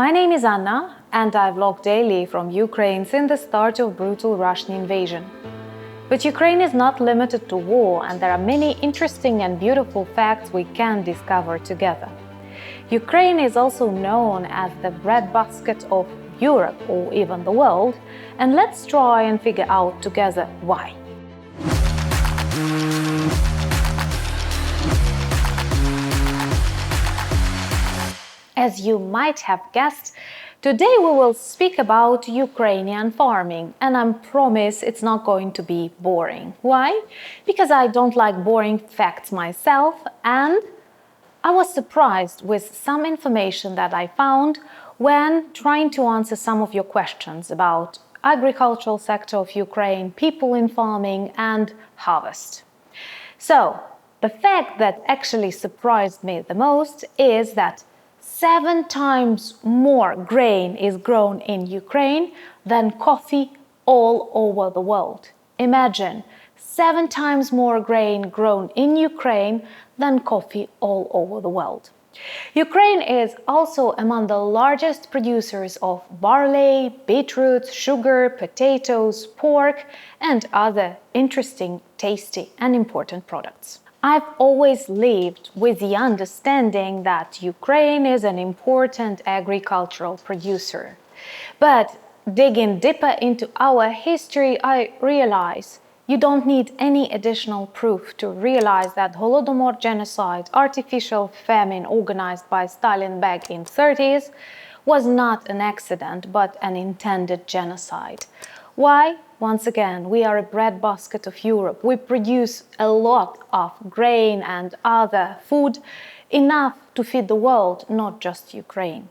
My name is Anna, and I vlog daily from Ukraine since the start of brutal Russian invasion. But Ukraine is not limited to war, and there are many interesting and beautiful facts we can discover together. Ukraine is also known as the breadbasket of Europe or even the world, and let's try and figure out together why. As you might have guessed, today we will speak about Ukrainian farming, and I promise it's not going to be boring. Why? Because I don't like boring facts myself, and I was surprised with some information that I found when trying to answer some of your questions about agricultural sector of Ukraine, people in farming, and harvest. So, the fact that actually surprised me the most is that 7 times more grain is grown in Ukraine than coffee all over the world. Imagine 7 times more grain grown in Ukraine than coffee all over the world. Ukraine is also among the largest producers of barley, beetroots, sugar, potatoes, pork, and other interesting, tasty, and important products. I've always lived with the understanding that Ukraine is an important agricultural producer. But digging deeper into our history, I realize you don't need any additional proof to realize that Holodomor genocide, artificial famine organized by Stalin back in 30s, was not an accident but an intended genocide. Why? Once again, we are a breadbasket of Europe. We produce a lot of grain and other food, enough to feed the world, not just Ukraine.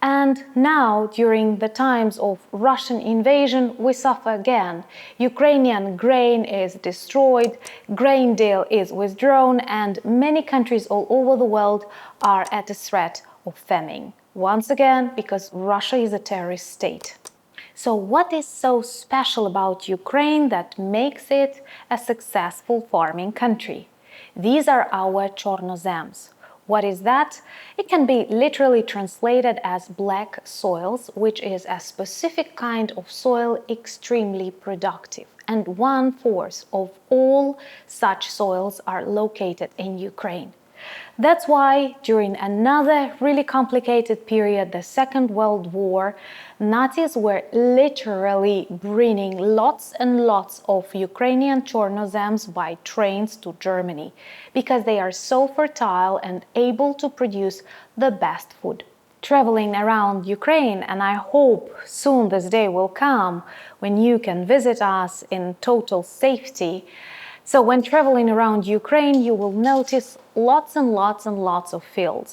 And now, during the times of Russian invasion, we suffer again. Ukrainian grain is destroyed, grain deal is withdrawn, and many countries all over the world are at a threat of famine. Once again, because Russia is a terrorist state. So what is so special about Ukraine that makes it a successful farming country? These are our chornozems. What is that? It can be literally translated as black soils, which is a specific kind of soil extremely productive. And 1/4 of all such soils are located in Ukraine. That's why during another really complicated period, the Second World War, Nazis were literally bringing lots and lots of Ukrainian chornozems by trains to Germany because they are so fertile and able to produce the best food. Traveling around Ukraine, and I hope soon this day will come when you can visit us in total safety. So when traveling around Ukraine, you will notice lots and lots and lots of fields.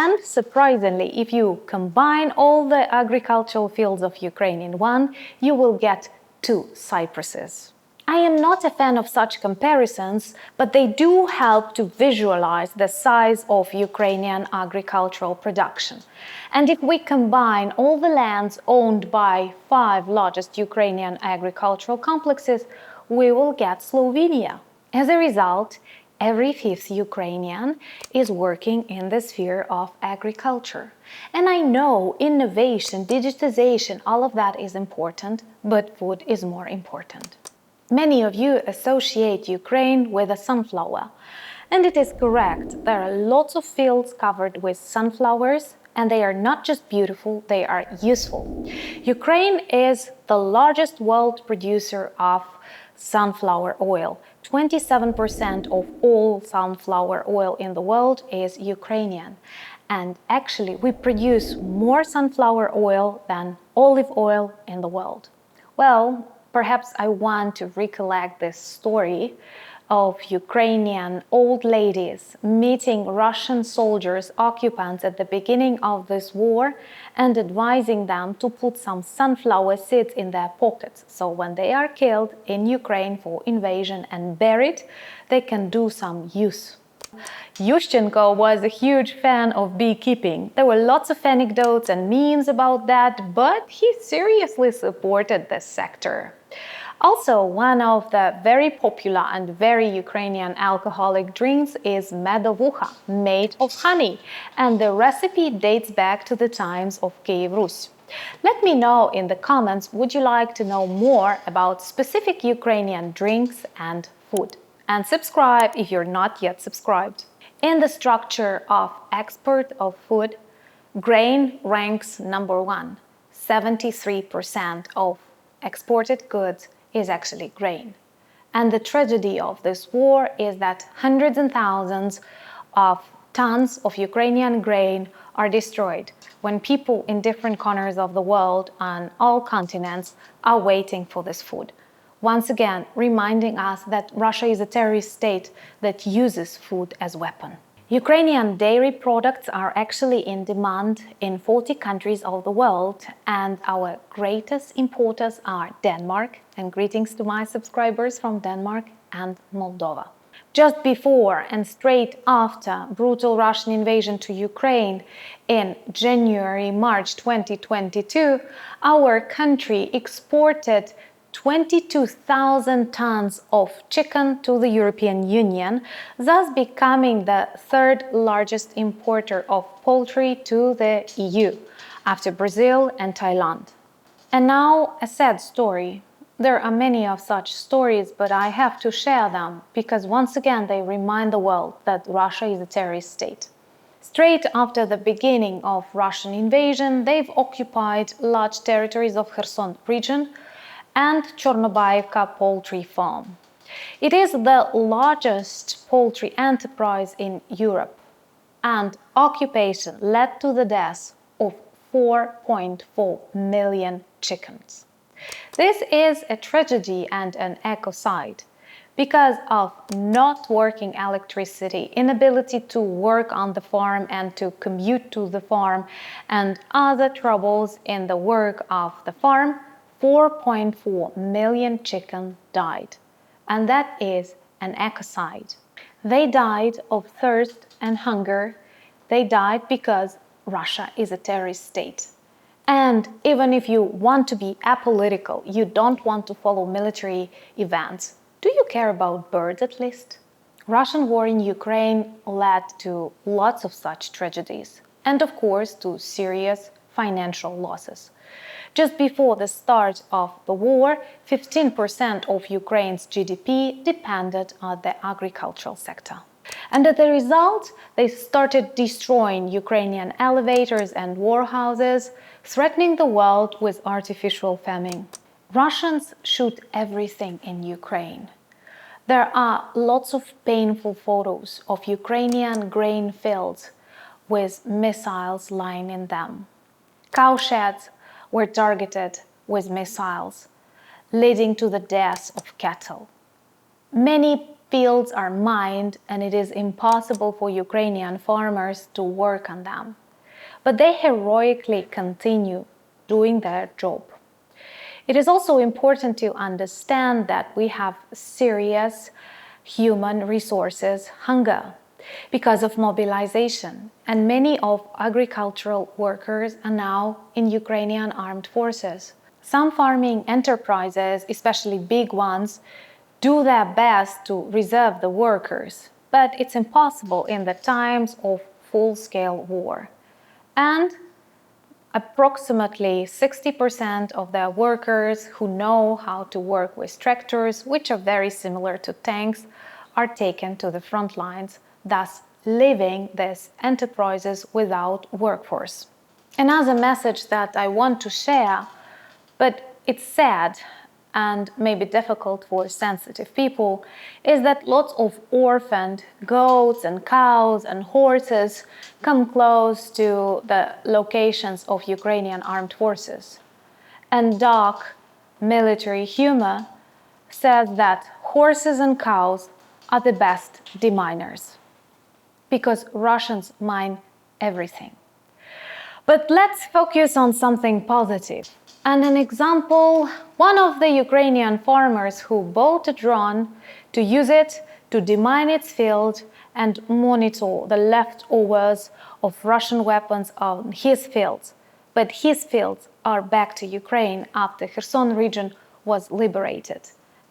And surprisingly, if you combine all the agricultural fields of Ukraine in one, you will get 2 cypresses. I am not a fan of such comparisons, but they do help to visualize the size of Ukrainian agricultural production. And if we combine all the lands owned by 5 largest Ukrainian agricultural complexes, we will get Slovenia. As a result, every 5th Ukrainian is working in the sphere of agriculture. And I know innovation, digitization, all of that is important, but food is more important. Many of you associate Ukraine with a sunflower. And it is correct. There are lots of fields covered with sunflowers, and they are not just beautiful, they are useful. Ukraine is the largest world producer of sunflower oil. 27% of all sunflower oil in the world is Ukrainian. And actually, we produce more sunflower oil than olive oil in the world. Well, perhaps I want to recollect this story of Ukrainian old ladies meeting Russian soldiers, occupants at the beginning of this war, and advising them to put some sunflower seeds in their pockets. So when they are killed in Ukraine for invasion and buried, they can do some use. Yushchenko was a huge fan of beekeeping. There were lots of anecdotes and memes about that, but he seriously supported this sector. Also, one of the very popular and very Ukrainian alcoholic drinks is medovukha, made of honey, and the recipe dates back to the times of Kiev Rus. Let me know in the comments, would you like to know more about specific Ukrainian drinks and food? And subscribe if you're not yet subscribed. In the structure of export of food, grain ranks number one. 73% of exported goods is actually grain. And the tragedy of this war is that hundreds and thousands of tons of Ukrainian grain are destroyed when people in different corners of the world on all continents are waiting for this food. Once again, reminding us that Russia is a terrorist state that uses food as a weapon. Ukrainian dairy products are actually in demand in 40 countries of the world, and our greatest importers are Denmark, and greetings to my subscribers from Denmark and Moldova. Just before and straight after brutal Russian invasion to Ukraine in January-March 2022, our country exported 22,000 tons of chicken to the European Union, thus becoming the third largest importer of poultry to the EU, after Brazil and Thailand. And now a sad story. There are many of such stories, but I have to share them because once again they remind the world that Russia is a terrorist state. Straight after the beginning of Russian invasion, they've occupied large territories of Kherson region and Chornobaivka poultry farm. It is the largest poultry enterprise in Europe, and occupation led to the death of 4.4 million chickens. This is a tragedy and an ecocide because of not working electricity, inability to work on the farm and to commute to the farm, and other troubles in the work of the farm. 4.4 million chickens died, and that is an ecocide. They died of thirst and hunger. They died because Russia is a terrorist state. And even if you want to be apolitical, you don't want to follow military events, do you care about birds at least? Russian war in Ukraine led to lots of such tragedies, and of course to serious financial losses. Just before the start of the war, 15% of Ukraine's GDP depended on the agricultural sector. And as a result, they started destroying Ukrainian elevators and warehouses, threatening the world with artificial famine. Russians shoot everything in Ukraine. There are lots of painful photos of Ukrainian grain fields with missiles lying in them. Cowsheds were targeted with missiles, leading to the death of cattle. Many fields are mined, and it is impossible for Ukrainian farmers to work on them. But they heroically continue doing their job. It is also important to understand that we have serious human resources hunger because of mobilization, and many of agricultural workers are now in Ukrainian armed forces. Some farming enterprises, especially big ones, do their best to reserve the workers, but it's impossible in the times of full-scale war. And approximately 60% of the workers who know how to work with tractors, which are very similar to tanks, are taken to the front lines, thus leaving these enterprises without workforce. Another message that I want to share, but it's sad and maybe difficult for sensitive people, is that lots of orphaned goats and cows and horses come close to the locations of Ukrainian armed forces. And dark military humor says that horses and cows are the best deminers, because Russians mine everything. But let's focus on something positive. And an example, one of the Ukrainian farmers who bought a drone to use it to demine its field and monitor the leftovers of Russian weapons on his fields. But his fields are back to Ukraine after Kherson region was liberated.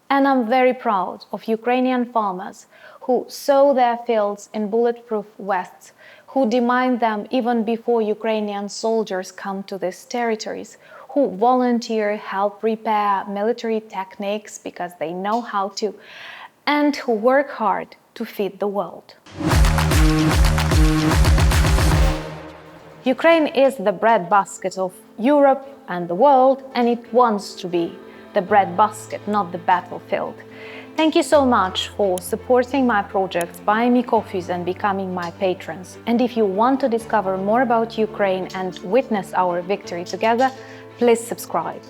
And I'm very proud of Ukrainian farmers who sow their fields in bulletproof vests, who demine them even before Ukrainian soldiers come to these territories, who volunteer, help repair military techniques because they know how to, and who work hard to feed the world. Ukraine is the breadbasket of Europe and the world, and it wants to be the breadbasket, not the battlefield. Thank you so much for supporting my projects, buying me coffees and becoming my patrons. And if you want to discover more about Ukraine and witness our victory together, please subscribe.